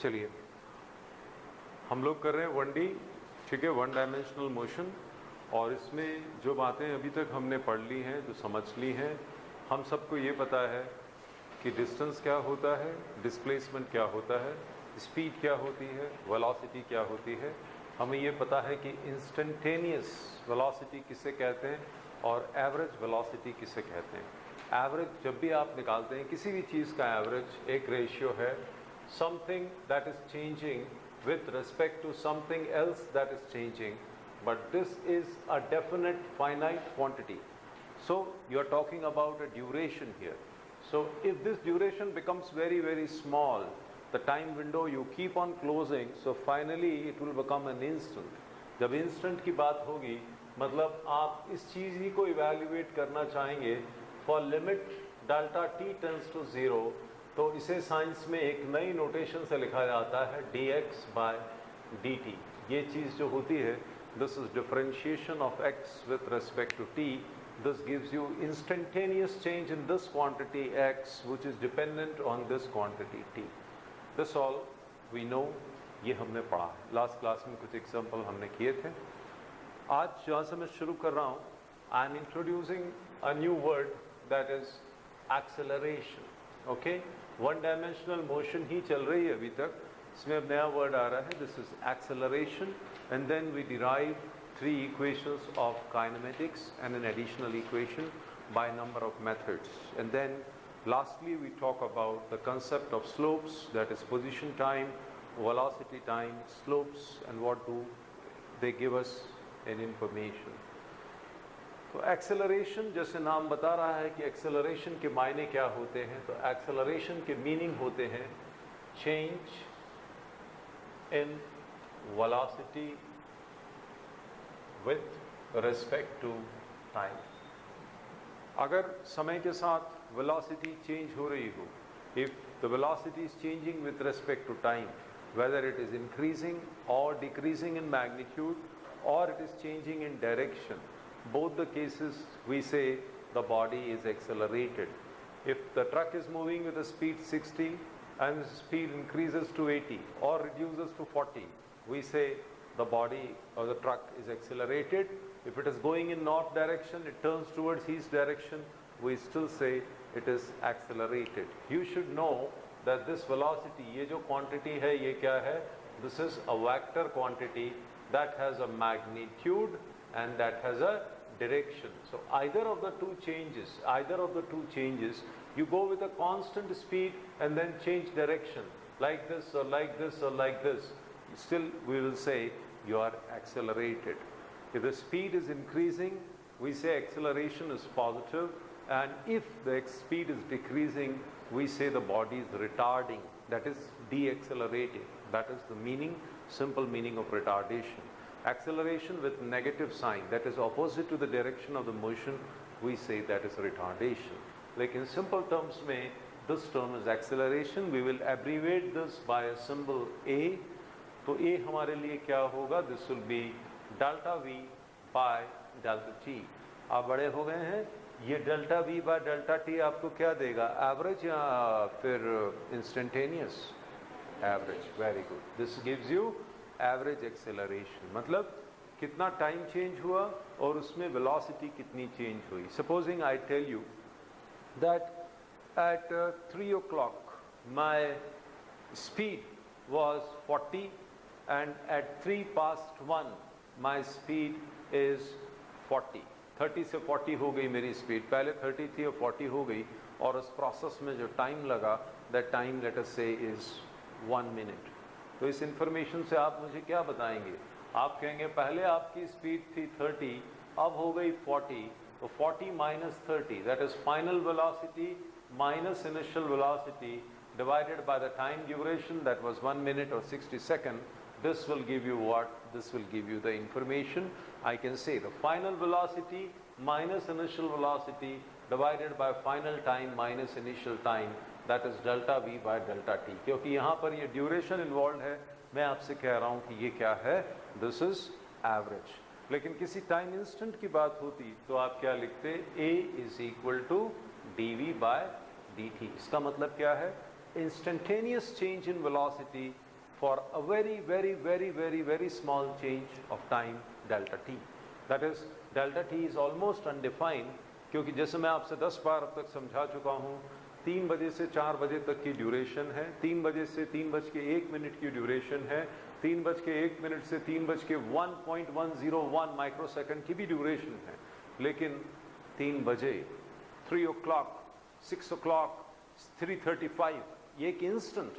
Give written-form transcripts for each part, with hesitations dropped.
चलिए हम लोग कर रहे हैं 1D, ठीक है, 1 डायमेंशनल मोशन। और इसमें जो बातें अभी तक हमने पढ़ ली हैं, जो समझ ली हैं, हम सबको ये पता है कि डिस्टेंस क्या होता है, डिस्प्लेसमेंट क्या होता है, स्पीड क्या होती है, वेलोसिटी क्या होती है। हमें ये पता है कि इंस्टेंटेनियस वेलोसिटी किसे कहते हैं और एवरेज वेलोसिटी किसे कहते हैं। एवरेज जब भी आप निकालते हैं किसी भी चीज़ का एवरेज, एक रेशियो है, something that is changing with respect to something else that is changing, but this is a definite finite quantity. So you are talking about a duration here. So if this duration becomes very very small, the time window you keep on closing, so finally it will become an instant. जब instant की बात होगी, मतलब आप इस चीज़ ही को evaluate करना चाहेंगे for limit delta t tends to 0, तो इसे साइंस में एक नई नोटेशन से लिखा जाता है dx बाय dt। ये चीज़ जो होती है, this is differentiation of x with respect to t। This gives you instantaneous change in this quantity x which is dependent on this quantity t। This all we know, ये हमने पढ़ा है last class में, कुछ example हमने किए थे। आज जहाँ से मैं शुरू कर रहा हूँ, I am introducing a new word that is acceleration. Okay, 1 dimensional motion ही चल रही है अभी तक, इसमें अब नया वर्ड आ रहा है, this is acceleration. And then we derive 3 equations of kinematics and an additional equation by number of methods. And then lastly we talk about the concept of slopes, that is position time, velocity time, slopes, and what do they give us in information. तो acceleration, जैसे नाम बता रहा है कि acceleration के मायने क्या होते हैं, तो एक्सेलरेशन के मीनिंग होते हैं change in velocity with respect to time. अगर समय के साथ वेलोसिटी चेंज हो रही हो, if the velocity is changing with respect to time, whether it is increasing और डिक्रीजिंग इन मैग्नीट्यूड और it is changing in direction, both the cases we say the body is accelerated. If the truck is moving with a speed 60 and the speed increases to 80 or reduces to 40, we say the body or the truck is accelerated. If it is going in north direction, it turns towards east direction, we still say it is accelerated. You should know that this velocity, ये जो quantity है, ये क्या है? This is a vector quantity that has a magnitude and that has a direction. So either of the two changes, you go with a constant speed and then change direction, like this or like this or like this, still we will say you are accelerated. If the speed is increasing, we say acceleration is positive, and if the speed is decreasing, we say the body is retarding, that is deaccelerating. That is the meaning, simple meaning of retardation. Acceleration with negative sign, that is opposite to the direction of the motion, we say that is retardation. Like in simple terms में, this term is acceleration. We will abbreviate this by a symbol A. तो A हमारे लिए क्या होगा? This will be delta V by delta T. आप बड़े हो गए हैं, ये delta V by delta T आपको क्या देगा? एवरेज या फिर instantaneous? Average, very good. This gives you average acceleration, मतलब कितना टाइम चेंज हुआ और उसमें वेलोसिटी कितनी चेंज हुई। Supposing I tell you that at 3 o'clock my speed was 40 and at 3:01 my speed is 40। 30 से 40 हो गई मेरी स्पीड, पहले 30 थी और 40 हो गई, और उस प्रोसेस में जो टाइम लगा, दैट टाइम लेट अस से इज 1 minute। तो इस इंफॉर्मेशन से आप मुझे क्या बताएंगे? आप कहेंगे पहले आपकी स्पीड थी 30, अब हो गई 40, तो 40 minus 30, that is final velocity minus initial velocity divided by the time duration, that was 1 minute or 60 seconds. This will give you what? This will give you the information. I can say the final velocity minus initial velocity divided by final time minus initial time, that is delta V by delta T. क्योंकि यहाँ पर ये duration involve है, मैं आपसे कह रहा हूँ कि ये क्या है? This is average. लेकिन किसी टाइम इंस्टेंट की बात होती तो आप क्या लिखते? A is equal to dV by dt। इसका मतलब क्या है? Instantaneous change in velocity for a very small change of time delta t. That is, delta t is almost undefined, क्योंकि जैसे मैं आपसे 10 बार अब तक समझा चुका हूँ, 3 बजे से 4 बजे तक की ड्यूरेशन है, 3 बजे से 3:01 की ड्यूरेशन है, 3:01 से 3:1.101 माइक्रोसेकंड की भी ड्यूरेशन है। लेकिन 3 बजे, 3 o'clock, 6 o'clock, 3:35 ये एक इंस्टेंट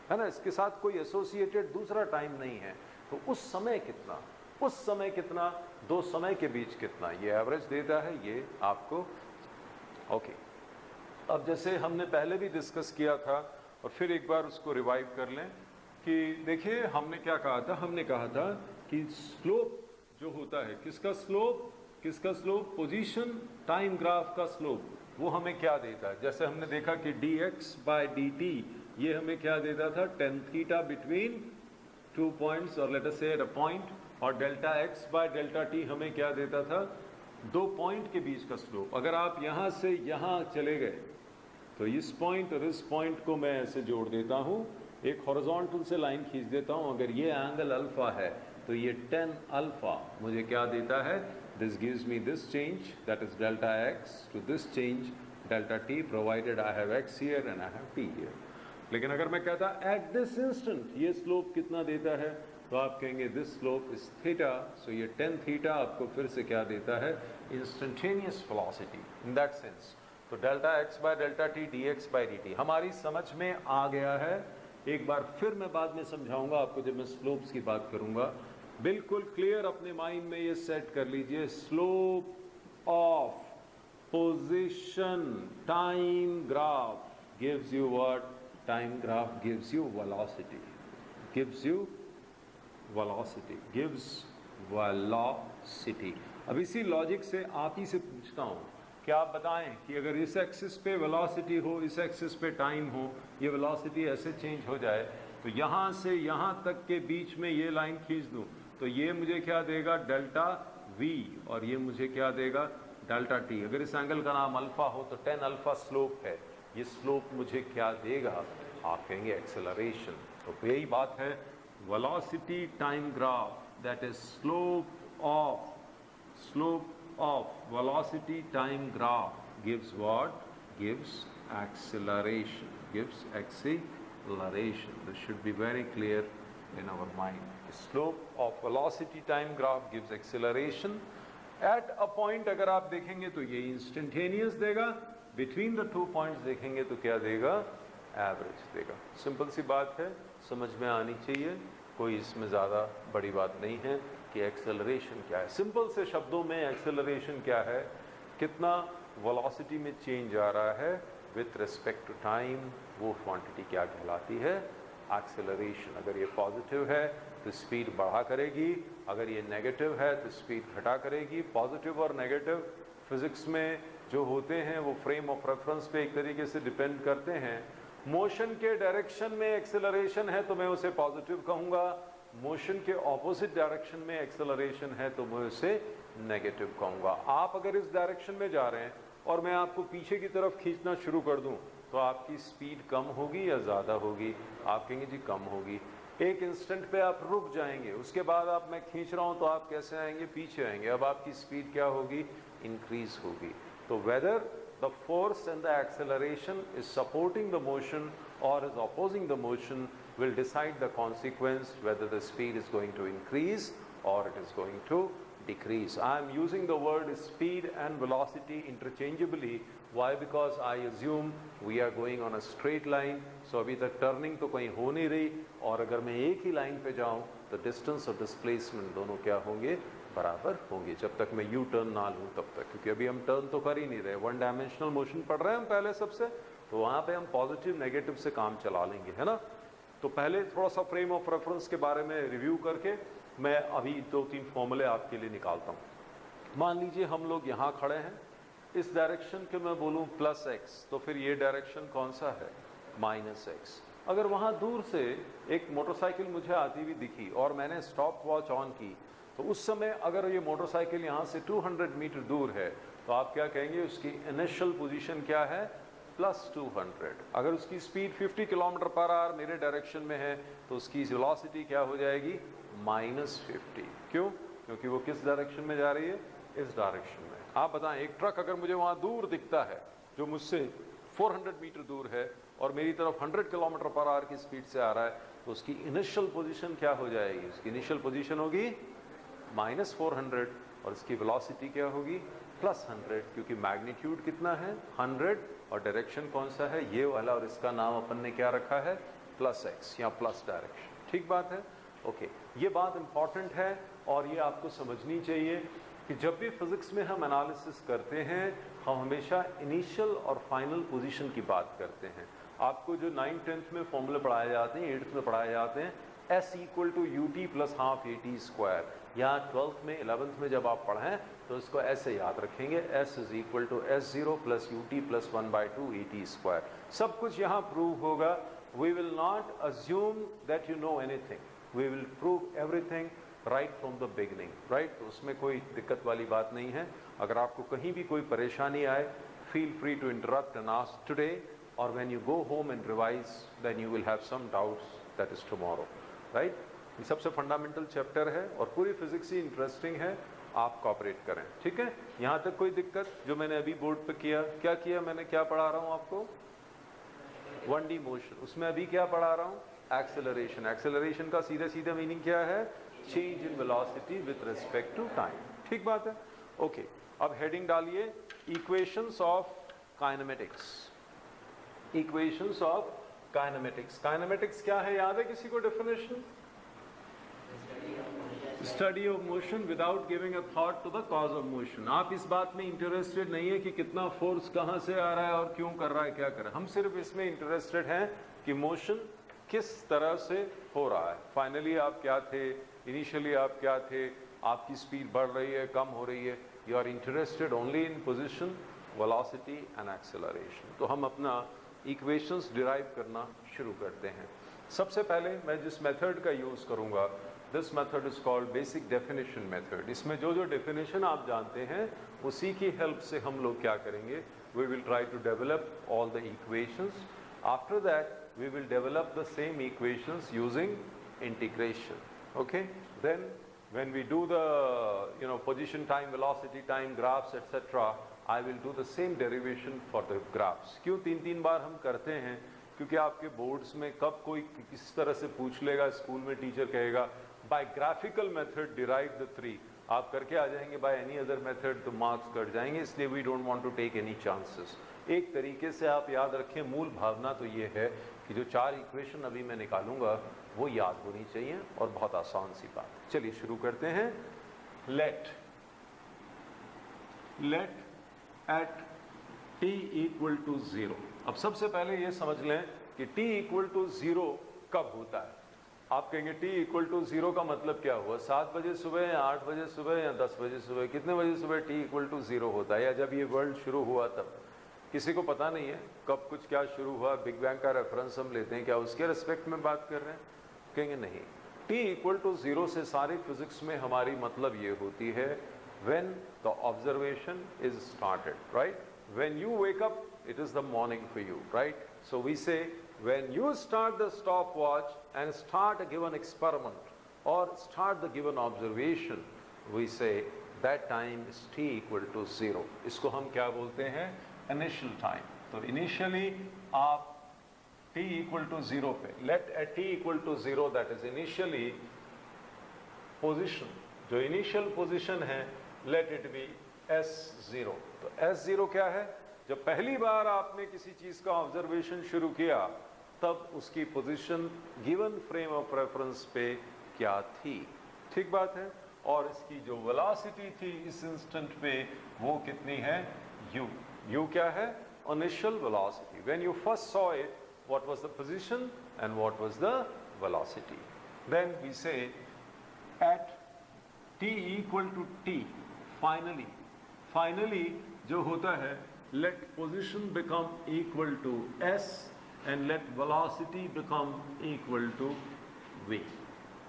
है ना, इसके साथ कोई एसोसिएटेड दूसरा टाइम नहीं है। तो उस समय कितना, उस समय कितना, दो समय के बीच कितना, ये एवरेज देता है ये आपको। ओके, अब जैसे हमने पहले भी डिस्कस किया था और फिर एक बार उसको रिवाइव कर लें कि देखिए हमने क्या कहा था, हमने कहा था कि स्लोप जो होता है, किसका स्लोप, किसका स्लोप, पोजीशन टाइम ग्राफ का स्लोप, वो हमें क्या देता है। जैसे हमने देखा कि dx/dt ये हमें क्या देता था, tan थीटा बिटवीन 2 पॉइंट्स और लेट अस से एट अ पॉइंट, और डेल्टा x/डेल्टा t हमें क्या देता था, 2 पॉइंट के बीच का स्लोप। अगर आप यहाँ से यहाँ चले गए तो इस पॉइंट और इस पॉइंट को मैं ऐसे जोड़ देता हूँ, एक हॉरिजॉन्टल से लाइन खींच देता हूँ। अगर ये एंगल अल्फा है तो ये tan अल्फा मुझे क्या देता है, this gives me this change, that is delta x to this change delta t, provided I have x here and I have t here. लेकिन अगर मैं कहता एट दिस इंस्टेंट ये स्लोप कितना देता है, तो आप कहेंगे this slope is theta, so ये tan थीटा आपको फिर से क्या देता है, instantaneous velocity in that sense. तो डेल्टा x/डेल्टा t dx/dt हमारी समझ में आ गया है। एक बार फिर मैं बाद में समझाऊंगा आपको जब मैं स्लोप्स की बात करूंगा। बिल्कुल क्लियर अपने माइंड में ये सेट कर लीजिए, slope of position time graph gives you what, time graph gives you velocity, gives you velocity, gives velocity. अब इसी लॉजिक से आप ही से पूछता हूं कि आप बताएं कि अगर इस एक्सिस पे वेलोसिटी हो, इस एक्सिस पे टाइम हो, ये वेलोसिटी ऐसे चेंज हो जाए, तो यहाँ से यहाँ तक के बीच में ये लाइन खींच दूं तो ये मुझे क्या देगा, डेल्टा v, और ये मुझे क्या देगा, डेल्टा t। अगर इस एंगल का नाम अल्फा हो तो tan अल्फा स्लोप है, ये स्लोप मुझे क्या देगा, आप कहेंगे एक्सेलरेशन। तो यही बात है, velocity time graph, that is slope of velocity time graph gives what, gives acceleration, gives acceleration. This should be very clear in our mind. The slope of velocity time graph gives acceleration at a point। अगर आप देखेंगे तो ये instantaneous देगा, between the 2 points देखेंगे तो क्या देगा, एवरेज देगा। सिंपल सी बात है, समझ में आनी चाहिए, कोई इसमें ज़्यादा बड़ी बात नहीं है कि एक्सेलरेशन क्या है। सिंपल से शब्दों में एक्सेलरेशन क्या है, कितना वेलोसिटी में चेंज आ रहा है विथ रिस्पेक्ट टू टाइम, वो क्वांटिटी क्या कहलाती है, एक्सेलरेशन। अगर ये पॉजिटिव है तो स्पीड बढ़ा करेगी, अगर ये नेगेटिव है तो स्पीड घटा करेगी। पॉजिटिव और नेगेटिव फिजिक्स में जो होते हैं वो फ्रेम ऑफ रेफरेंस पे एक तरीके से डिपेंड करते हैं। मोशन के डायरेक्शन में एक्सेलरेशन है तो मैं उसे पॉजिटिव कहूँगा, मोशन के ऑपोजिट डायरेक्शन में एक्सेलरेशन है तो मैं उसे नेगेटिव कहूँगा। आप अगर इस डायरेक्शन में जा रहे हैं और मैं आपको पीछे की तरफ खींचना शुरू कर दूँ तो आपकी स्पीड कम होगी या ज़्यादा होगी, आप कहेंगे जी कम होगी। एक इंस्टेंट पे आप रुक जाएंगे, उसके बाद आप मैं खींच रहा हूँ तो आप कैसे आएंगे, पीछे आएंगे, अब आपकी स्पीड क्या होगी, इंक्रीज होगी। तो weather the force and the acceleration is supporting the motion or is opposing the motion will decide the consequence whether the speed is going to increase or it is going to decrease. I am using the word speed and velocity interchangeably. Why? Because I assume we are going on a straight line. So अभी तक turning तो कहीं हो नहीं रही, और अगर मैं एक ही लाइन पे जाऊं तो distance और displacement दोनों क्या होंगे, बराबर होंगे, जब तक मैं यू टर्न ना लूँ तब तक, क्योंकि अभी हम टर्न तो कर ही नहीं रहे, 1 डायमेंशनल मोशन पढ़ रहे हैं हम पहले सबसे, तो वहाँ पे हम पॉजिटिव नेगेटिव से काम चला लेंगे, है ना। तो पहले थोड़ा सा फ्रेम ऑफ रेफरेंस के बारे में रिव्यू करके मैं अभी 2-3 फॉर्मूले आपके लिए निकालता हूँ। मान लीजिए हम लोग यहाँ खड़े हैं, इस डायरेक्शन के मैं बोलूँ +x, तो फिर ये डायरेक्शन कौन सा है, -x। अगर वहाँ दूर से एक मोटरसाइकिल मुझे आती हुई दिखी और मैंने स्टॉप वॉच ऑन की, तो उस समय अगर ये मोटरसाइकिल यहाँ से 200 मीटर दूर है तो आप क्या कहेंगे, उसकी इनिशियल पोजीशन क्या है, प्लस 200। अगर उसकी स्पीड 50 किलोमीटर पर आवर मेरे डायरेक्शन में है तो उसकी वेलोसिटी क्या हो जाएगी, -50। क्यों? क्योंकि वो किस डायरेक्शन में जा रही है, इस डायरेक्शन में। आप बताएं, एक ट्रक अगर मुझे वहां दूर दिखता है जो मुझसे 400 मीटर दूर है और मेरी तरफ 100 किलोमीटर पर आवर की स्पीड से आ रहा है, तो उसकी इनिशियल पोजीशन क्या हो जाएगी, उसकी इनिशियल पोजीशन होगी -400 और इसकी वेलोसिटी क्या होगी, +100, क्योंकि मैग्नीट्यूड कितना है, 100, और डायरेक्शन कौन सा है, ये वाला, और इसका नाम अपन ने क्या रखा है, +x या प्लस डायरेक्शन। ठीक बात है, ओके। ये बात इंपॉर्टेंट है और ये आपको समझनी चाहिए कि जब भी फिजिक्स में हम एनालिसिस करते हैं हम हमेशा इनिशियल और फाइनल पोजीशन की बात करते हैं। आपको जो 9th 10th में फॉर्मूले पढ़ाए जाते हैं, 8th में पढ़ाए जाते हैं, S = ut + ½ at², या 12th में 11th में जब आप पढ़ें तो इसको ऐसे याद रखेंगे, S = S0 + ut + 1/2 at²। सब कुछ यहाँ प्रूव होगा। We will not assume that you know anything. We will prove everything right from the beginning, right? तो उसमें कोई दिक्कत वाली बात नहीं है। अगर आपको कहीं भी कोई परेशानी आए, feel free to interrupt and ask today, or when you go home and revise, then you will have some doubts, that is tomorrow, right? ये सबसे फंडामेंटल चैप्टर है और पूरी फिजिक्स ही इंटरेस्टिंग है, आप कॉपरेट करें, ठीक है? यहाँ तक कोई दिक्कत? जो मैंने अभी बोर्ड पे किया, क्या किया मैंने, क्या पढ़ा रहा हूँ आपको, 1D मोशन, उसमें अभी क्या पढ़ा रहा हूँ, एक्सेलरेशन। एक्सेलरेशन का सीधे सीधे मीनिंग क्या है, change in velocity with respect to time. ठीक बात है, ओके। अब हेडिंग डालिए, equations of kinematics. Equations of kinematics. Kinematics क्या है, याद है किसी को definition? Study of motion without giving a thought to the cause of motion. आप इस बात में इंटरेस्टेड नहीं है कि कितना फोर्स कहां से आ रहा है और क्यों कर रहा है, क्या कर रहा है। हम सिर्फ इसमें इंटरेस्टेड हैं कि मोशन किस तरह से हो रहा है। फाइनली आप क्या थे, इनिशियली आप क्या थे, आपकी स्पीड बढ़ रही है, कम हो रही है। You are interested only in position, velocity and acceleration. तो हम अपना इक्वेशंस डिराइव करना शुरू करते हैं। सबसे पहले मैं जिस मेथड का यूज़ करूँगा, this method is called basic definition method. इसमें जो जो डेफिनेशन आप जानते हैं उसी की हेल्प से हम लोग क्या करेंगे, we will try to develop all the equations. After that we will develop the same equations using integration, okay? Then when we do the position time, velocity time graphs etc, I will do the same derivation for the graphs। क्यों 3 बार हम करते हैं, क्योंकि आपके boards में कब कोई किस तरह से पूछ लेगा, स्कूल में टीचर कहेगा by graphical method derive the 3, आप करके आ जाएंगे by any other method तो मार्क्स कट जाएंगे, इसलिए we don't want to take any chances। एक तरीके से आप याद रखें, मूल भावना तो ये है कि जो 4 इक्वेशन अभी मैं निकालूंगा वो याद होनी चाहिए और बहुत आसान सी बात। चलिए शुरू करते हैं। Let at t = 0। अब सबसे पहले ये समझ लें कि t = 0 कब होता है। आप कहेंगे t = 0 का मतलब क्या हुआ, 7 बजे सुबह या 8 बजे सुबह या 10 बजे सुबह, कितने बजे सुबह t = 0 होता है, या जब ये वर्ल्ड शुरू हुआ तब? किसी को पता नहीं है कब कुछ क्या शुरू हुआ। बिग बैंग का रेफरेंस हम लेते हैं, क्या उसके रिस्पेक्ट में बात कर रहे हैं? कहेंगे नहीं। t = 0 से सारी फिजिक्स में हमारी मतलब ये होती है when the observation is started, right? When you wake up, it is the morning for you, right? So we say when you start the stopwatch and start a given experiment or start the given observation, we say that time is t = 0। इसको हम क्या बोलते हैं, initial time. तो initially आप t = 0 पे, let at t = 0, that is initially position, जो initial position है लेट इट बी S0। तो S0 क्या है, जब पहली बार आपने किसी चीज का ऑब्जर्वेशन शुरू किया तब उसकी position given frame of reference पे क्या थी। ठीक बात है। और इसकी जो वेलोसिटी थी इस इंस्टेंट पे वो कितनी है, u। u क्या है, initial velocity। when you first saw it, what was the position and what was the velocity? Then we say at t = t, finally जो होता है, let position become equal to s and let velocity become equal to v,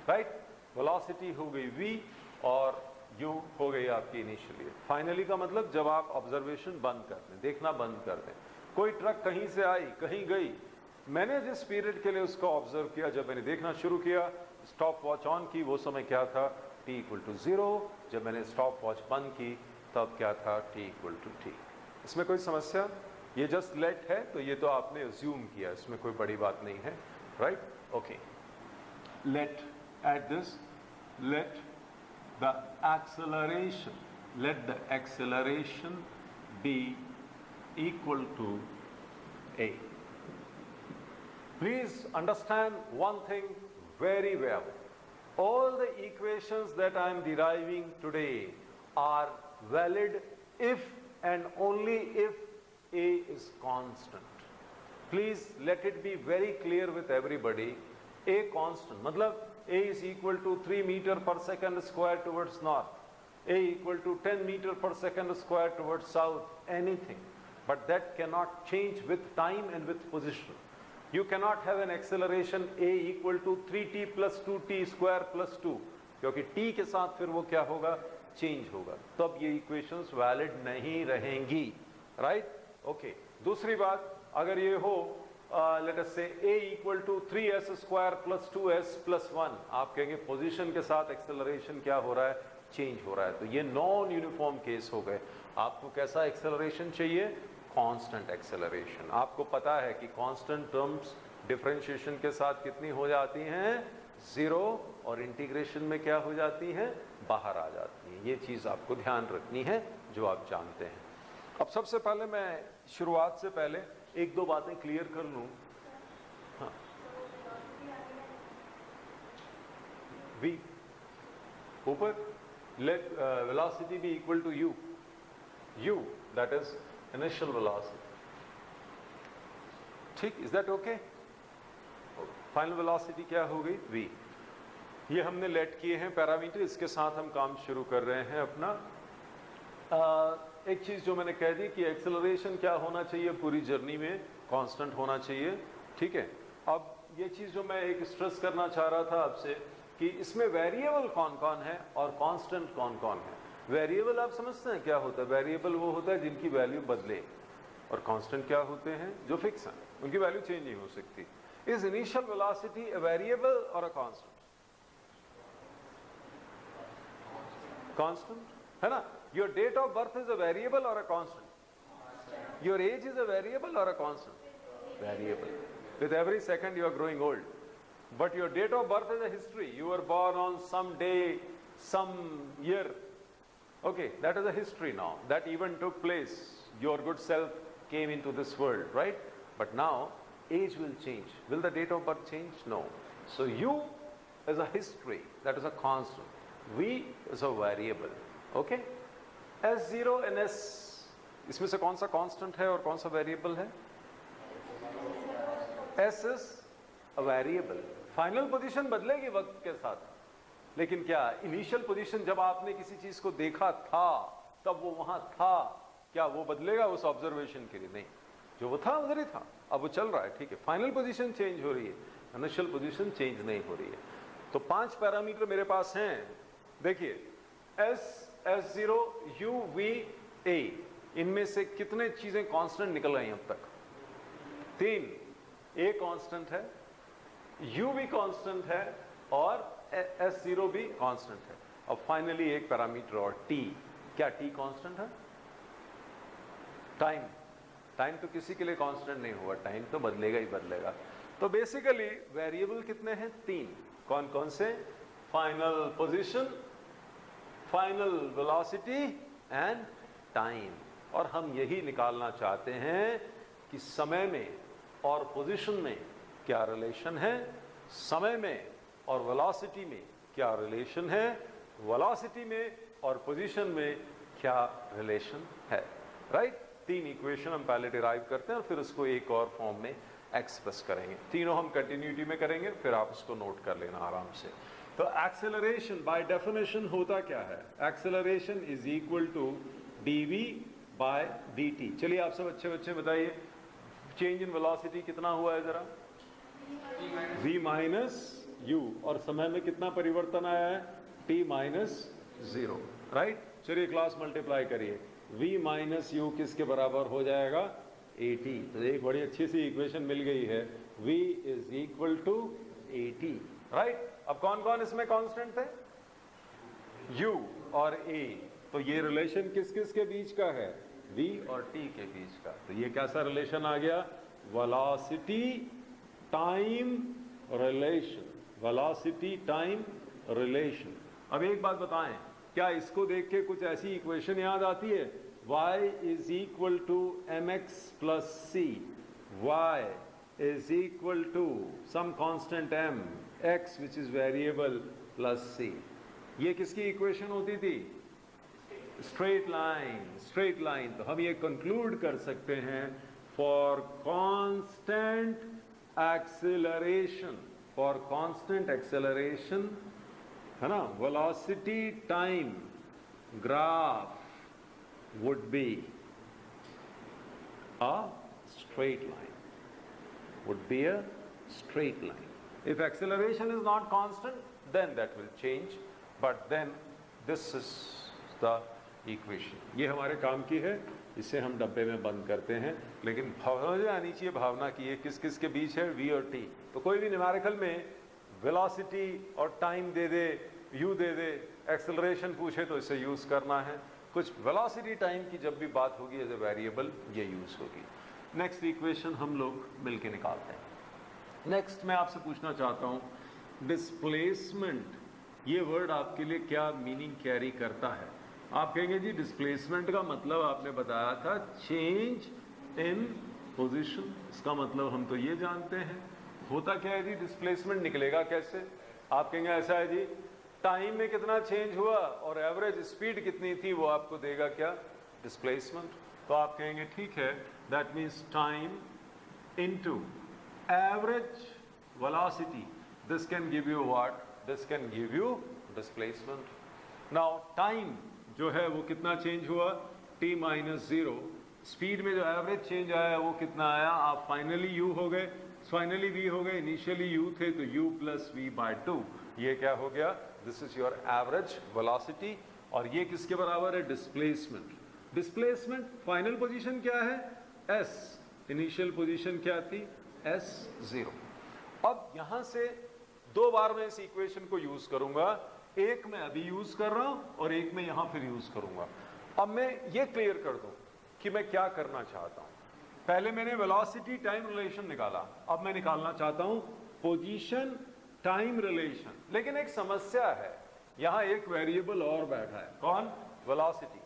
right? velocity हो गई v और u हो गई आपकी initially. Finally का मतलब जब आप ऑब्जर्वेशन बंद कर दें, देखना बंद कर दें। कोई ट्रक कहीं से आई, कहीं गई, मैंने जिस पीरियड के लिए उसको ऑब्जर्व किया, जब मैंने देखना शुरू किया, स्टॉप वॉच ऑन की, वो समय क्या था, t इक्वल टू 0। जब मैंने स्टॉप वॉच बंद की तब क्या था, t इक्वल टू t। इसमें कोई समस्या? ये जस्ट लेट है, तो ये तो आपने अज्यूम किया, इसमें कोई बड़ी बात नहीं है, right? Okay, let at this, let the acceleration be equal to a. Please understand one thing very well. All the equations that I am deriving today are valid if and only if a is constant. Please let it be very clear with everybody. A constant, matlab a is equal to 3 meter per second square towards north, a equal to 10 meter per second square towards south, anything. But that cannot change with time and with position. You cannot have an acceleration a equal to 3t plus 2t square plus 2, क्योंकि t के साथ फिर वो क्या होगा, change होगा, तब ये इक्वेशंस वैलिड नहीं रहेंगी, राइट? ओके, दूसरी बात, अगर ये हो late us say a equal to 3s square plus 2s plus 1, आप कहेंगे पोजीशन के साथ एक्सेलरेशन क्या हो रहा है, चेंज हो रहा है, तो ये नॉन यूनिफॉर्म केस हो गए। आपको कैसा एक्सेलरेशन चाहिए, कांस्टेंट एक्सेलरेशन। आपको पता है कि कांस्टेंट टर्म्स डिफरेंशिएशन के साथ कितनी हो जाती हैं, 0, और इंटीग्रेशन में क्या हो जाती हैं, बाहर आ जाती हैं। ये चीज़ आपको ध्यान रखनी है, जो आप जानते हैं। अब सबसे पहले मैं शुरुआत से पहले एक दो बातें क्लियर कर लूँ। हाँ, v ऊपर, let velocity be equal to u, that is initial velocity, ठीक, is that okay? Final velocity क्या हो गई, v। ये हमने लेट किए हैं पैरामीटर, इसके साथ हम काम शुरू कर रहे हैं अपना। एक चीज जो मैंने कह दी कि एक्सेलरेशन क्या होना चाहिए पूरी जर्नी में, कांस्टेंट होना चाहिए, ठीक है। अब ये चीज जो मैं एक स्ट्रेस करना चाह रहा था आपसे कि इसमें वेरिएबल कौन कौन है और कांस्टेंट कौन कौन है। वेरिएबल आप समझते हैं क्या होता है, वेरिएबल वो होता है जिनकी वैल्यू बदले, और कांस्टेंट क्या होते हैं, जो फिक्स हैं, उनकी वैल्यू चेंज नहीं हो सकती। Is initial velocity a variable और अ कांस्टेंट? कांस्टेंट है ना। Your date of birth is a variable और a constant? Your age is a variable और a constant? Variable. With every second you are growing old, but your date of birth is a history. You were born on some day, some year. Okay, that is a history now. That event took place. Your good self came into this world, right? But now, age will change. Will the date of birth change? No. So you is a history. That is a constant. V is a variable. Okay? S0 and S, इसमें से कौन सा constant है और कौन सा variable है? S is a variable. Final position बदलेगी वक्त के साथ, लेकिन क्या इनिशियल पोजीशन जब आपने किसी चीज को देखा था तब वो वहां था, क्या वो बदलेगा उस ऑब्जर्वेशन के लिए? नहीं, जो वो था उधर ही था, अब वो चल रहा है, ठीक है। फाइनल पोजीशन चेंज हो रही है, इनिशियल पोजीशन चेंज नहीं हो रही है। तो 5 पैरामीटर मेरे पास हैं, देखिए S, S0, U, V, A, इनमें से कितने चीजें कांस्टेंट निकल रही हैं अब तक? 3। A कांस्टेंट है, U भी कांस्टेंट है और S0 भी कांस्टेंट है। अब फाइनली एक पैरामीटर और T, क्या T कांस्टेंट है? टाइम, टाइम तो किसी के लिए कांस्टेंट नहीं होगा, टाइम तो बदलेगा ही बदलेगा। तो बेसिकली वेरिएबल कितने हैं? 3। कौन कौन से? Final position, final velocity and time. और हम यही निकालना चाहते हैं कि समय में और पोजीशन में क्या रिलेशन है, समय में और वेलोसिटी में क्या रिलेशन है, वेलोसिटी में और पोजीशन में क्या रिलेशन है, राइट? 3 इक्वेशन हम पहले डिराइव करते हैं और फिर उसको एक और फॉर्म में एक्सप्रेस करेंगे। तीनों हम कंटिन्यूटी में करेंगे, फिर आप उसको नोट कर लेना आराम से। तो एक्सेलरेशन बाय डेफिनेशन होता क्या है? Acceleration is equal to dv by dt। चलिए आप सब अच्छे बच्चे बताइए, चेंज इन वेलोसिटी कितना हुआ है जरा? v माइनस u, और समय में कितना परिवर्तन आया है? t minus 0, right? चलिए क्लास मल्टीप्लाई करिए, v माइनस u किसके बराबर हो जाएगा? 80। तो एक बड़ी अच्छी सी इक्वेशन मिल गई है, v is equal to 80, right. अब कौन कौन इसमें कांस्टेंट थे? u और a। तो ये रिलेशन किस किस के बीच का है? v और t के बीच का। तो ये कैसा रिलेशन आ गया? Velocity time relation, velocity time relation. अब एक बात बताएं, क्या इसको देख के कुछ ऐसी इक्वेशन याद आती है? y is equal to mx plus c, y is equal to some constant m, x which is variable plus c। ये किसकी इक्वेशन होती थी? Straight line, straight line. तो हम ये कंक्लूड कर सकते हैं, for constant acceleration, for constant acceleration, है ना, velocity time graph would be a straight line, would be a straight line. If acceleration is not constant, then that will change, but then this is the equation. ये हमारे काम की है, इसे हम डब्बे में बंद करते हैं, लेकिन समझ आनी चाहिए भावना की ये किस किस के बीच है, v और t। तो कोई भी न्यूमेरिकल में वेलोसिटी और टाइम दे दे, u दे दे, एक्सेलरेशन पूछे तो इसे यूज करना है। कुछ वेलोसिटी टाइम की जब भी बात होगी एज ए वेरिएबल, ये यूज होगी। नेक्स्ट इक्वेशन हम लोग मिलके निकालते हैं। नेक्स्ट मैं आपसे पूछना चाहता हूं, डिस्प्लेसमेंट, ये वर्ड आपके लिए क्या मीनिंग कैरी करता है? आप कहेंगे जी डिस्प्लेसमेंट का मतलब आपने बताया था चेंज इन पोजीशन। इसका मतलब हम तो ये जानते हैं, होता क्या है जी, डिस्प्लेसमेंट निकलेगा कैसे? आप कहेंगे ऐसा है जी, टाइम में कितना चेंज हुआ और एवरेज स्पीड कितनी थी वो आपको देगा क्या? डिस्प्लेसमेंट। तो आप कहेंगे ठीक है, that means time into average velocity, this can give you what? This can give you displacement. Now time जो है वो कितना चेंज हुआ? t minus 0। स्पीड में जो एवरेज चेंज आया वो कितना आया? आप फाइनली u हो गए, फाइनली v हो गए, इनिशियली u थे तो u प्लस v बाय 2। ये क्या हो गया? This is your average velocity. और ये किसके बराबर है? डिस्प्लेसमेंट। डिस्प्लेसमेंट फाइनल पोजीशन क्या है? s। इनिशियल पोजीशन क्या थी? s0। अब यहां से दो बार मैं इस इक्वेशन को यूज करूंगा, एक मैं अभी यूज कर रहा हूं और एक मैं यहां फिर यूज करूंगा। अब मैं ये क्लियर कर दूं कि मैं क्या करना चाहता हूं। पहले मैंने वेलोसिटी टाइम रिलेशन निकाला, अब मैं निकालना चाहता हूं पोजीशन टाइम रिलेशन। लेकिन एक समस्या है, यहां एक वेरिएबल और बैठा है। कौन? वेलोसिटी।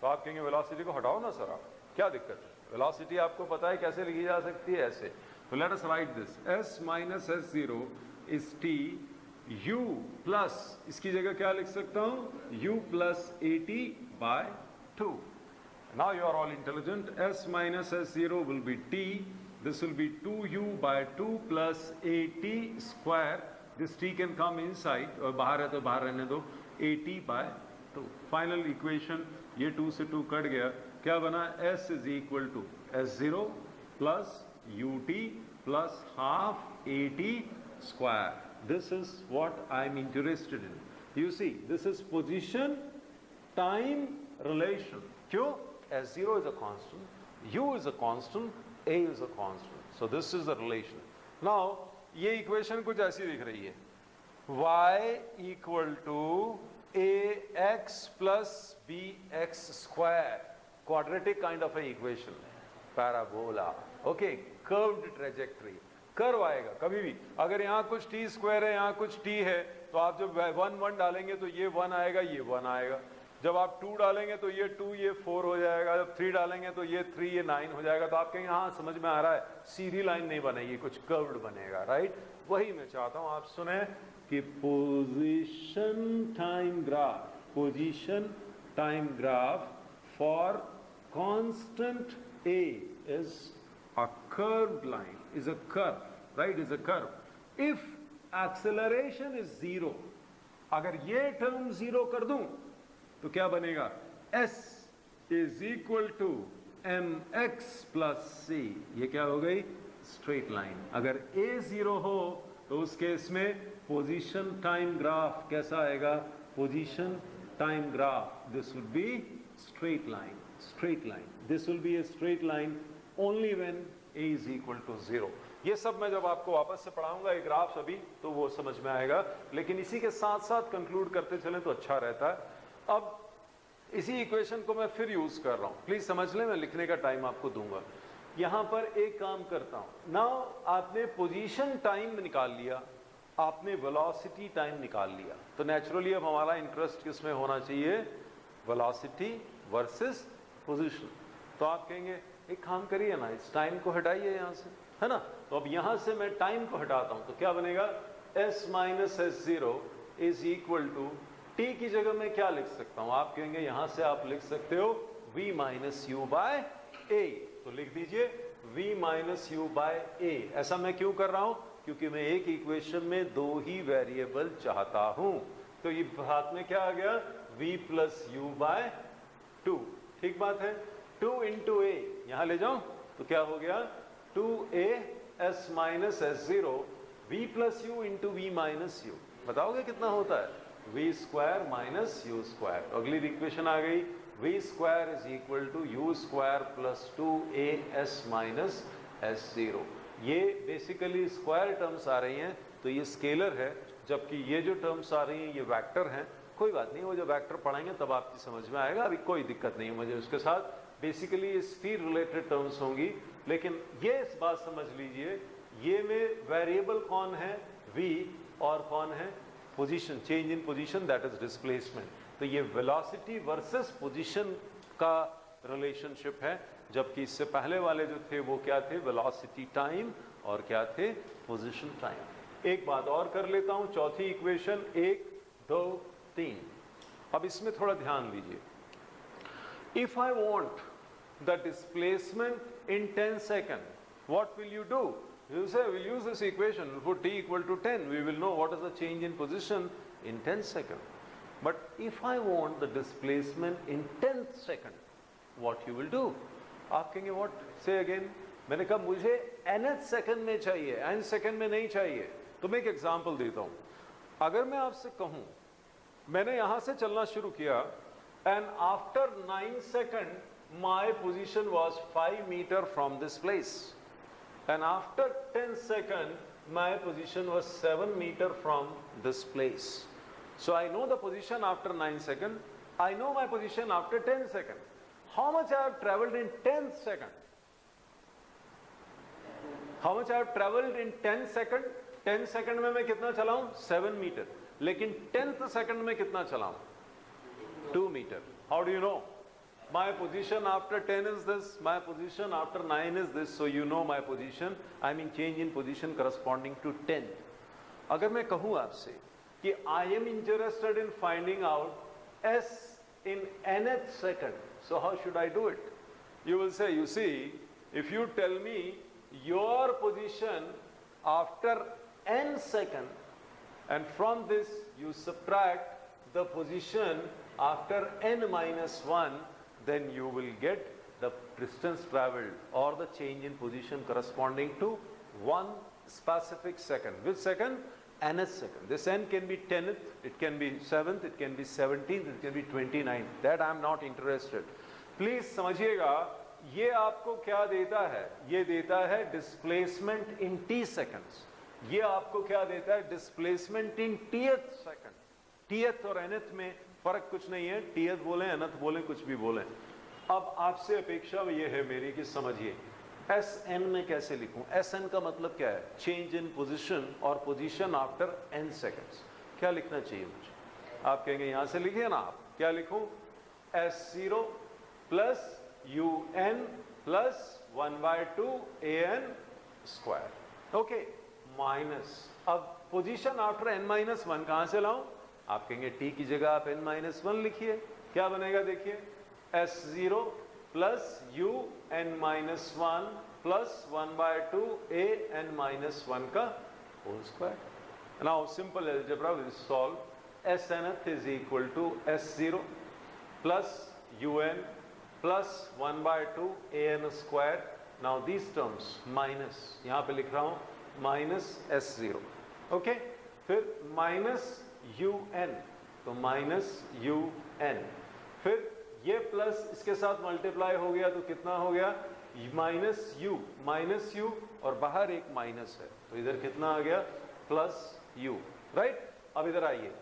तो आप कहेंगे वेलोसिटी को हटाओ ना सर, आप क्या दिक्कत है? वेलोसिटी आपको पता है कैसे लिखी जा सकती है? ऐसे। तो let us write this, s minus s0 is t, u plus, इसकी जगह क्या लिख सकता हूं? u plus 80 by 2। Now you are all intelligent. s minus s0 will be t, this will be 2u by 2 plus 80 square, this t can come inside, और बाहर है तो बाहर रहने दो, 80 by 2। फाइनल इक्वेशन, ये 2 से 2 कट गया, क्या बना? s is equal to s0 plus ut plus half 80 square। This is what I am interested in. You see, this is position time relation. क्यों? s0 is a constant, u is a constant, a is a constant. So this is the relation. Now ये equation कुछ ऐसी दिख रही है, y equal to ax plus bx square, quadratic kind of a equation, parabola, okay, curved trajectory, curve आएगा कभी भी। अगर यहाँ कुछ t स्क्वायर है, यहाँ कुछ t है, तो आप जब 1 1 डालेंगे तो ये 1 आएगा, ये 1 आएगा। जब आप 2 डालेंगे तो ये 2, ये 4 हो जाएगा। जब 3 डालेंगे तो ये 3, ये 9 हो जाएगा। तो आप कहेंगे हाँ समझ में आ रहा है, सीधी लाइन नहीं बनेगी, कुछ कर्व्ड बनेगा, राइट? वही मैं चाहता हूँ आप सुने कि position time graph, position time graph for constant a is a curved line, is a curve, right? Is a curve. If acceleration is 0, अगर ये टर्म 0 कर दूं तो क्या बनेगा? s is equal to mx plus c। ये क्या हो गई? Straight line. अगर a 0 हो तो उस केस में पोजीशन टाइम ग्राफ कैसा आएगा? Position time graph, this will be straight line, straight line, this will be a straight line only when a is equal to 0. ये सब मैं जब आपको वापस से पढ़ाऊंगा एक ग्राफ अभी तो वो समझ में आएगा, लेकिन इसी के साथ साथ कंक्लूड करते चलें तो अच्छा रहता है। अब इसी इक्वेशन को मैं फिर यूज कर रहा हूं, प्लीज समझ लें, मैं लिखने का टाइम आपको दूंगा। यहां पर एक काम करता हूं, नाउ आपने पोजीशन टाइम निकाल लिया, आपने वेलोसिटी टाइम निकाल लिया, तो नेचुरली अब हमारा इंटरेस्ट किसमें होना चाहिए, वेलोसिटी वर्सेस पोजीशन। तो आप कहेंगे एक काम करिए ना, इस टाइम को हटाइए यहां से, है ना। तो अब यहां से मैं टाइम को हटाता हूं तो क्या बनेगा, s minus s0 is equal to t की जगह मैं क्या लिख सकता हूं, आप कहेंगे यहां से आप लिख सकते हो v minus u by a, तो लिख दीजिए v minus u by a। ऐसा मैं क्यों कर रहा हूं, क्योंकि मैं एक इक्वेशन में दो ही वेरिएबल चाहता हूं। तो ये हाथ में क्या आ गया, v प्लस यू बाय 2, ठीक बात है। 2 इंटू ए यहां ले जाऊं तो क्या हो गया, 2a s minus s0 v plus u into v minus u, बताओगे कितना होता है, v square minus u square. अगली इक्वेशन आ गई, v square is equal to u square plus 2a s minus s0। ये बेसिकली स्क्वायर टर्म्स आ रही हैं, तो ये स्केलर है, जबकि ये जो टर्म्स आ रही हैं ये वेक्टर हैं। कोई बात नहीं, वो जब वेक्टर पढ़ाएंगे तब आपकी समझ में आएगा, अभी कोई दिक्कत नहीं है मुझे उसके साथ। बेसिकली ये स्फीयर रिलेटेड टर्म्स होंगी, लेकिन ये इस बात समझ लीजिए, ये में वेरिएबल कौन है, v, और कौन है position, change in position, that is displacement. तो ये वेलोसिटी वर्सेस पोजीशन का रिलेशनशिप है, जबकि इससे पहले वाले जो थे वो क्या थे, वेलोसिटी टाइम और क्या थे, पोजीशन टाइम। एक बात और कर लेता हूं, चौथी इक्वेशन 1 2 3। अब इसमें थोड़ा ध्यान दीजिए, if I want the displacement in 10 second, what will you do, you say we'll use this equation, we'll put t equal to 10, we will know what is the change in position in 10 seconds. But if I want the displacement in 10th second, what you will do, आप कहेंगे what, say again, मैंने कहा मुझे nth second में चाहिए, n second में नहीं चाहिए। तो मैं एक एग्जांपल देता हूं, अगर मैं आपसे कहूं मैंने यहां से चलना शुरू किया and after 9 seconds my position was 5 meter from this place, and after 10 seconds my position was 7 meter from this place. So I know the position after 9 seconds, I know my position after 10 seconds. How much I have traveled in 10 seconds? How much I have traveled in 10 seconds? 10 second में मैं कितना चलाऊं, 7 metre, लेकिन 10th second में कितना चलाऊं, 2 metre. How do you know? My position after 10 is this, my position after 9 is this, so you know my position, I mean change in position corresponding to 10. अगर मैं कहूँ आपसे कि I am interested in finding out S in nth second, so how should I do it? You will say, you see, if you tell me your position after n second, and from this you subtract the position after n minus 1, then you will get the distance traveled or the change in position corresponding to one specific second. Which second? Nth second. This n can be 10th, it can be 7th, it can be 17th, it can be 29th. That I am not interested. Please समझिएगा, ये आपको क्या देता है, ये देता है displacement in t seconds. ये आपको क्या देता है, displacement in tth second. tth और nth में फर्क कुछ नहीं है, tth बोले nth बोले कुछ भी बोले। अब आपसे अपेक्षा ये है मेरी कि समझिए Sn में कैसे लिखूं। Sn का मतलब क्या है, चेंज इन पोजीशन और पोजीशन आफ्टर n सेकंड्स। क्या लिखना चाहिए मुझे, आप कहेंगे यहां से लिखिए ना, आप क्या लिखूं, S0 plus un plus 1/2 an square, okay, minus, अब पोजीशन आफ्टर n-1 कहां से लाऊं, आप कहेंगे t की जगह आप n-1 लिखिए, क्या बनेगा देखिए, S0 plus un-1 plus 1/2 an-1 का whole square. Now simple algebra will solve, Snth is equal to S0 plus un plus 1/2 an square. Now this terms minus, यहां पे लिख रहा हूं माइनस S0, ओके, फिर माइनस un, तो minus un, फिर ये प्लस इसके साथ मल्टीप्लाई हो गया तो कितना हो गया, माइनस यू और बाहर एक माइनस है, तो इधर कितना आ गया प्लस यू, राइट। अब इधर आइए,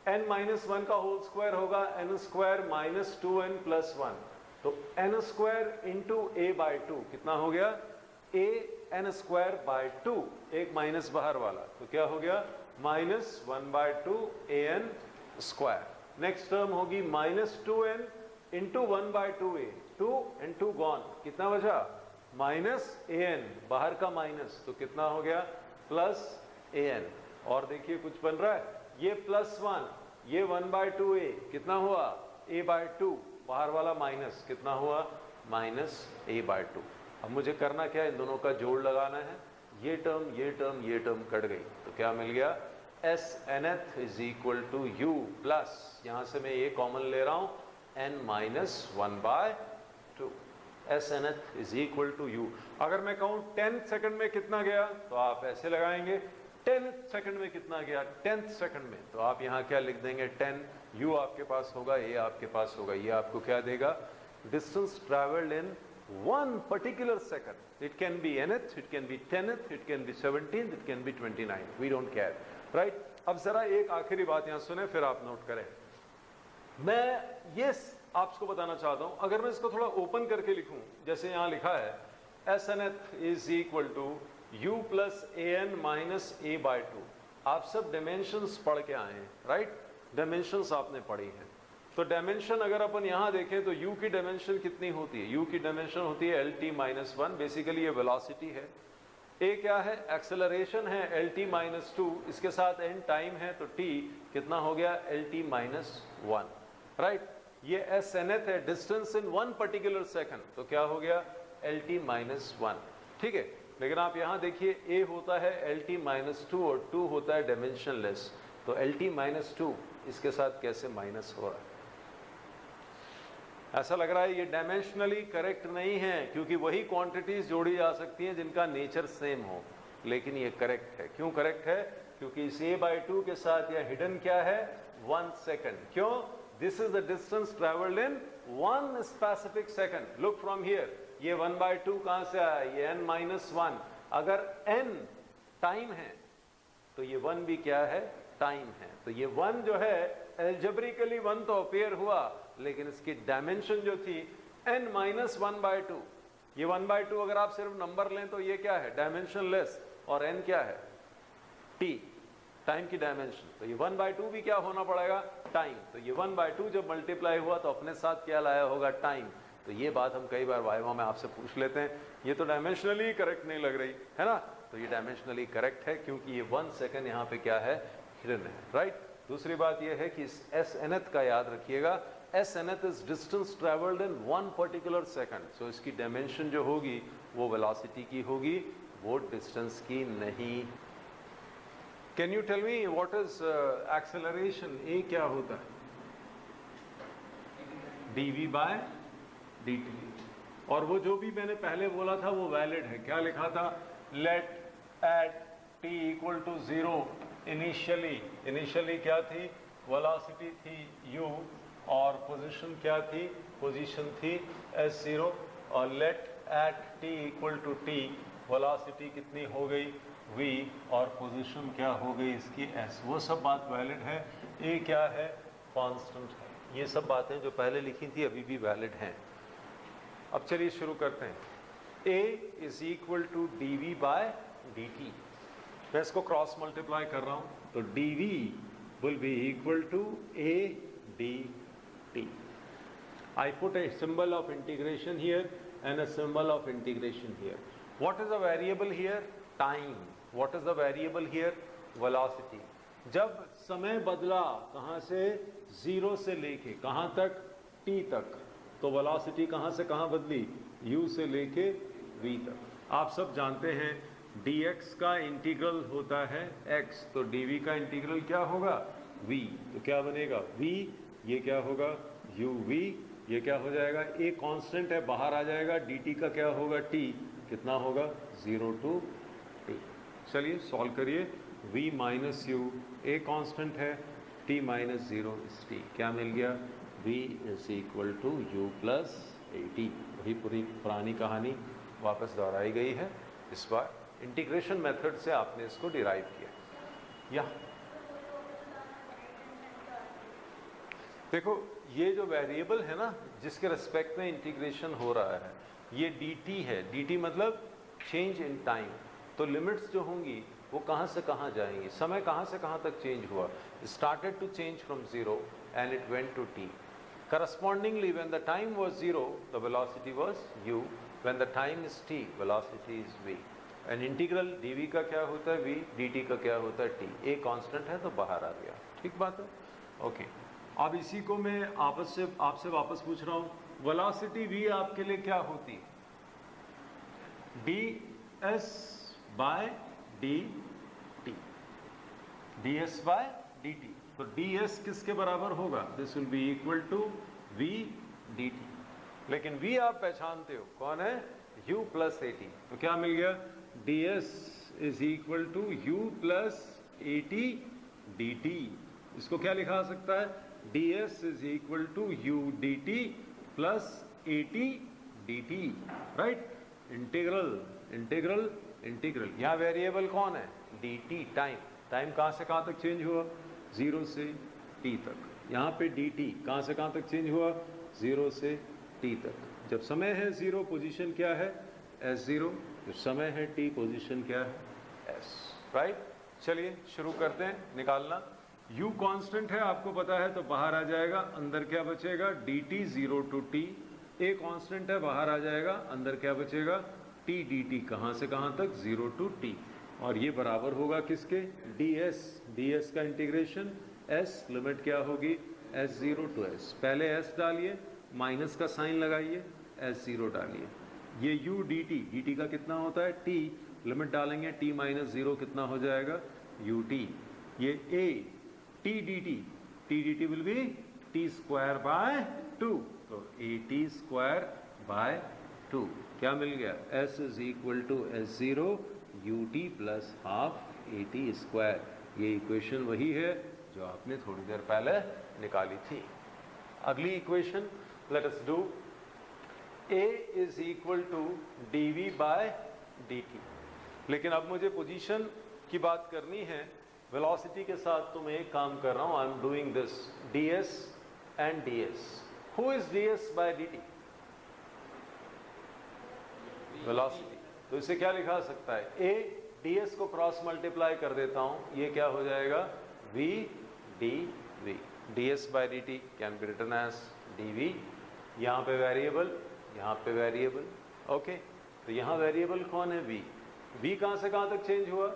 n माइनस 1 का होल स्क्वायर होगा n square minus 2n plus 1, तो n square into a by 2 कितना हो गया a n स्क्वायर बाय 2, एक माइनस बाहर वाला, तो क्या हो गया minus 1 by 2 a n square. Next term होगी minus 2n into 1 by 2a, 2 and 2 gone, कितना बचा माइनस an, बाहर का माइनस, तो कितना हो गया प्लस an। और देखिए कुछ बन रहा है, ये प्लस 1, ये 1 बाय 2a कितना हुआ a बाय 2, बाहर वाला माइनस कितना हुआ माइनस a बाय 2। अब मुझे करना क्या है, इन दोनों का जोड़ लगाना है, ये टर्म ये टर्म ये टर्म कट गई, तो क्या मिल गया s nth is equal to u plus, यहां से मैं ये कॉमन ले रहा हूं n minus 1 by 2, s nth is equal to u। अगर मैं कहूं 10 सेकंड में कितना गया, तो आप ऐसे लगाएंगे 10 सेकंड में कितना गया 10th सेकंड में, तो आप यहाँ क्या लिख देंगे 10, u आपके पास होगा, a आपके पास होगा, ये आपको क्या देगा distance travelled in 1 particular second. It can be nth, it can be 10th, it can be 17th, it can be 29, we don't care, right. अब जरा एक आखिरी बात यहाँ सुने, फिर आप नोट करें। मैं ये आपको बताना चाहता हूं, अगर मैं इसको थोड़ा ओपन करके लिखूं, जैसे यहाँ लिखा है s nth is equal to u plus an minus a by 2। आप सब डायमेंशंस पढ़ के आए हैं, राइट, डायमेंशंस आपने पढ़ी हैं। तो डायमेंशन अगर अपन यहाँ देखें तो u की डायमेंशन कितनी होती है, u की डायमेंशन होती है lt माइनस 1, बेसिकली ये वेलोसिटी है। a क्या है एक्सेलरेशन है lt माइनस 2, इसके साथ n टाइम है, तो t कितना हो गया lt माइनस 1, राइट। ये s nth है डिस्टेंस इन 1 पर्टिकुलर सेकंड, तो क्या हो गया lt माइनस 1, ठीक है। लेकिन आप यहाँ देखिए a होता है lt माइनस 2 और 2 होता है डायमेंशनलेस, तो lt माइनस 2 इसके साथ कैसे माइनस हो रहा है, ऐसा लग रहा है ये डायमेंशनली करेक्ट नहीं है, क्योंकि वही क्वांटिटीज जोड़ी जा सकती हैं जिनका नेचर सेम हो, लेकिन ये करेक्ट है। क्यों करेक्ट है, क्योंकि इस a बाय 2 के साथ यह हिडन क्या है 1 सेकंड। क्यों, this is the distance travelled in 1 specific second. Look from here, ये 1 बाय 2 कहां से आया, ये n माइनस 1, अगर n टाइम है तो ये 1 भी क्या है टाइम है, तो ये 1 जो है एल्जेब्रिकली 1 तो अपीयर हुआ, लेकिन इसकी डायमेंशन जो थी n माइनस 1 बाय 2, ये 1 बाय 2 अगर आप सिर्फ नंबर लें तो ये क्या है डायमेंशन लेस, और n क्या है t, टाइम की डायमेंशन, तो ये 1 बाय 2 भी क्या होना पड़ेगा टाइम, तो ये 1 बाय 2 जब मल्टीप्लाई हुआ तो अपने साथ क्या लाया होगा टाइम। तो ये बात हम कई बार वाइवा में आपसे पूछ लेते हैं, ये तो डायमेंशनली करेक्ट नहीं लग रही है ना, तो ये डायमेंशनली करेक्ट है, क्योंकि ये 1 सेकंड यहाँ पे क्या है हिडन है, राइट। दूसरी बात ये है कि इस s nth का याद रखिएगा, s nth is distance travelled in 1 particular second, so इसकी डायमेंशन जो होगी वो वेलोसिटी की होगी, वो डिस्टेंस की नहीं। Can you tell me what is acceleration, a क्या होता है dv बाय dt, और वो जो भी मैंने पहले बोला था वो वैलिड है। क्या लिखा था, let at t equal to 0 initially क्या थी वेलोसिटी थी u, और पोजीशन क्या थी, पोजीशन थी s0, और let at t equal to t velocity कितनी हो गई v, और पोजीशन क्या हो गई इसकी s, वो सब बात वैलिड है। a क्या है कांस्टेंट है, ये सब बातें जो पहले लिखी थी अभी भी वैलिड हैं। अब चलिए शुरू करते हैं। a is equal to dv by dt, मैं इसको क्रॉस मल्टीप्लाई कर रहा हूं, तो dv will be equal to a dt। I put a symbol of integration here and a symbol of integration here. What is the variable here? Time. What is the variable here? Velocity. जब समय बदला कहां से 0 से लेके कहां तक t तक, तो वेलोसिटी कहां से कहां बदली u से लेके v तक। आप सब जानते हैं dx का इंटीग्रल होता है x, तो dv का इंटीग्रल क्या होगा v, तो क्या बनेगा v, ये क्या होगा uv, ये क्या हो जाएगा a कांस्टेंट है बाहर आ जाएगा, dt का क्या होगा t, कितना होगा 0 to t। चलिए सॉल्व करिए, v minus u, a constant है, t माइनस 0 इज t, क्या मिल गया v is equal to u plus a t। वही पूरी पुरानी कहानी वापस दोहराई गई है। इस बार इंटीग्रेशन मेथड से आपने इसको डिराइव किया। या देखो, ये जो वेरिएबल है ना जिसके रिस्पेक्ट में इंटीग्रेशन हो रहा है, ये dt है। dt मतलब चेंज इन टाइम। तो लिमिट्स जो होंगी वो कहाँ से कहाँ जाएंगी, समय कहाँ से कहाँ तक चेंज हुआ। Started to change from 0 and it went to t. Correspondingly, when the time was 0, the velocity was u. When the time is t, velocity is v. And integral dv का क्या होता है v, dt का क्या होता है t. a constant है तो बाहर आ गया। ठीक बात है, ओके। अब इसी को मैं आपसे वापस पूछ रहा हूँ, वेलोसिटी v आपके लिए क्या होती है? ds by dt, ds by dt। तो ds किसके बराबर होगा? This will be equal to v dt। लेकिन v आप पहचानते हो कौन है? u plus at। तो क्या मिल गया? ds is equal to u plus at dt। इसको क्या लिखा सकता है? ds is equal to u dt plus at dt। Right? Integral integral integral. यहाँ वेरिएबल कौन है? dt, time. टाइम कहाँ से कहाँ तक चेंज हुआ? 0 से t तक। यहाँ पे dt कहाँ से कहाँ तक चेंज हुआ? 0 से t तक। जब समय है 0, पोजीशन क्या है? s0। जब समय है t, पोजीशन क्या है? s। राइट? चलिए शुरू करते हैं निकालना। u कांस्टेंट है, आपको पता है, तो बाहर आ जाएगा। अंदर क्या बचेगा? dt 0 to t। a constant है, बाहर आ जाएगा। अंदर क्या बचेगा? t dt कहाँ से कहाँ तक? 0 टू t। और ये बराबर होगा किसके? ds। ds का इंटीग्रेशन s, लिमिट क्या होगी? s0 to s। पहले s डालिए, माइनस का साइन लगाइए, s0 डालिए। ये u dt का कितना होता है? t। लिमिट डालेंगे, t माइनस 0 कितना हो जाएगा? ut। ये a t dt will be t square by 2। तो at स्क्वायर बाय 2 क्या मिल गया? s is equal to s0 ut plus half at square. ये इक्वेशन वही है जो आपने थोड़ी देर पहले निकाली थी। अगली equation let us do. a is equal to dv by dt। लेकिन अब मुझे पोजीशन की बात करनी है। वेलोसिटी के साथ तो मैं एक काम कर रहा हूं, I am doing this ds and ds। Who is ds by dt? Velocity. तो इसे क्या लिखा सकता है? a ds को क्रॉस मल्टीप्लाई कर देता हूं, ये क्या हो जाएगा? v dv। ds by dt can be written as dv। यहाँ पे वेरिएबल, यहाँ पे वेरिएबल। ओके, तो यहाँ वेरिएबल कौन है? v। v कहाँ से कहाँ तक चेंज हुआ?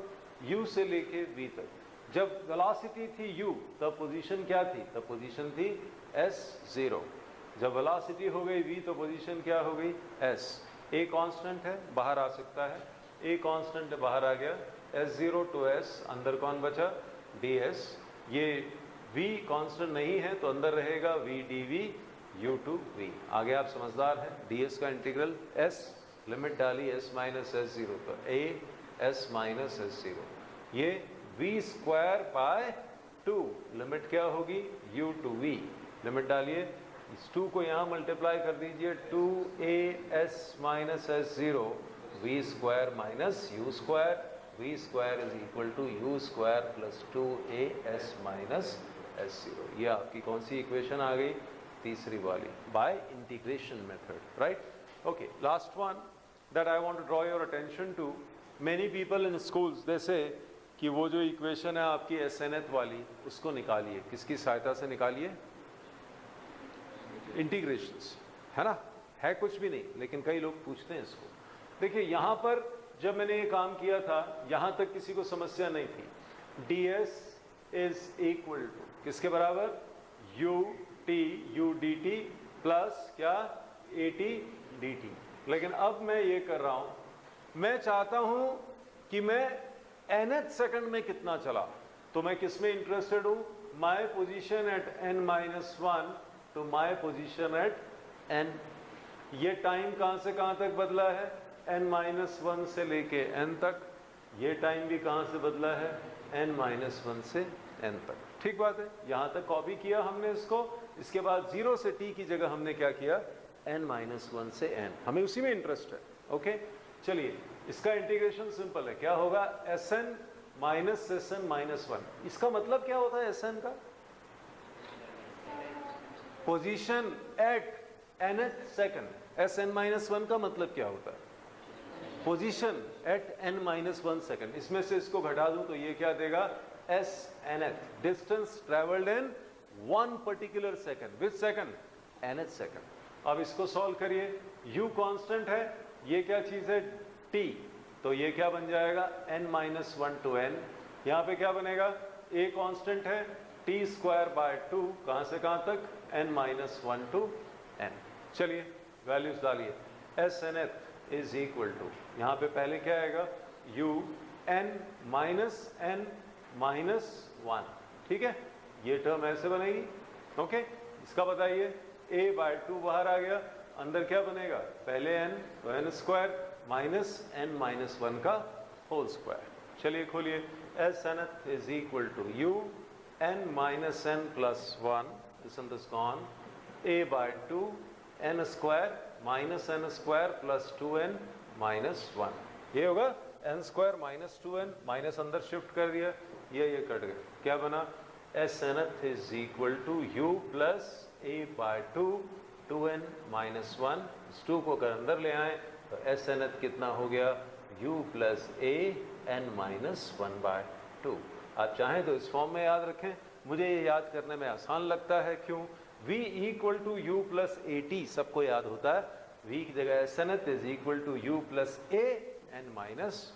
u से लेके v तक। जब वेलोसिटी थी u, तब पोजीशन क्या थी? तब पोजीशन थी s0। जब वेलोसिटी हो गई v, तो पोजीशन क्या हो गई? s। a कांस्टेंट है, बाहर आ सकता है। a कांस्टेंट है, बाहर आ गया। s0 टू s, अंदर कौन बचा? ds। ये v कांस्टेंट नहीं है तो अंदर रहेगा v dv u to v। आगे आप समझदार हैं। ds का इंटीग्रल s, लिमिट डाली s माइनस s0 तो a s माइनस s0। ये v स्क्वायर बाय 2, लिमिट क्या होगी? u to v। लिमिट डालिए, इस 2 को यहाँ मल्टीप्लाई कर दीजिए, 2as minus s0 v square minus u square. v square is equal to u square plus 2as minus s0। ये आपकी कौन सी इक्वेशन आ गई? तीसरी वाली, by integration method. Right? Okay, last one that I want to draw your attention to. Many people in schools they say कि वो जो इक्वेशन है आपकी SNth वाली, उसको निकालिए। किसकी सहायता से निकालिए? इंटीग्रेशंस, है ना? है कुछ भी नहीं, लेकिन कई लोग पूछते हैं इसको। देखिए, यहाँ पर जब मैंने ये काम किया था, यहाँ तक किसी को समस्या नहीं थी। ds इज इक्वल टू किसके बराबर? u dt प्लस क्या? at dt। लेकिन अब मैं ये कर रहा हूँ, मैं चाहता हूँ कि मैं nth सेकंड में कितना चला। तो मैं किस में इंटरेस्टेड हूँ? My position at n-1 to my position at n। ये टाइम कहाँ से कहाँ तक बदला है? n-1 से लेके n तक। ये टाइम भी कहाँ से बदला है? n-1 से n तक। ठीक बात है, यहाँ तक कॉपी किया हमने इसको। इसके बाद 0 से t की जगह हमने क्या किया? n-1 से n। हमें उसी में इंटरेस्ट है। ओके, चलिए इसका इंटीग्रेशन सिंपल है, क्या होगा Sn माइनस Sn माइनस 1। इसका मतलब क्या होता है Sn का? Position at nth second. Sn minus 1 का मतलब क्या होता है? Position at n minus 1 second. इसमें से इसको घटा दूं तो ये क्या देगा? Snth, distance travelled in one particular second. Which second? nth second. अब इसको सॉल्व करिए, u कांस्टेंट है, ये क्या चीज है? t, तो ये क्या बन जाएगा? n minus 1 to n। यहाँ पे क्या बनेगा? a कांस्टेंट है, t स्क्वायर बाय 2, कहां से कहां तक? n minus 1 to n। चलिए वैल्यूज डालिए। Snth इज इक्वल टू, यहाँ पे पहले क्या आएगा? u n minus n minus 1, ठीक है, ये टर्म ऐसे बनेगी। ओके, इसका बताइए, a बाय 2 बाहर आ गया, अंदर क्या बनेगा? पहले n, तो n square minus n minus 1 का होल स्क्वायर। चलिए खोलिए, Snth is equal to u n minus n plus 1, this and this gone, a by 2 n square minus n square plus 2n minus 1। ये होगा n square minus 2n, minus अंदर shift कर दिया, ये cut गया, क्या बना? Snth is equal to u plus a by 2 2n minus 1। इस 2 को अगर अंदर ले आए तो Snth कितना हो गया? u plus a n minus 1 by 2। आप चाहें तो इस फॉर्म में याद रखें, मुझे ये याद करने में आसान लगता है। क्यों? v equal to u plus A T सबको याद होता है, v की जगह Snth is equal to u plus a n minus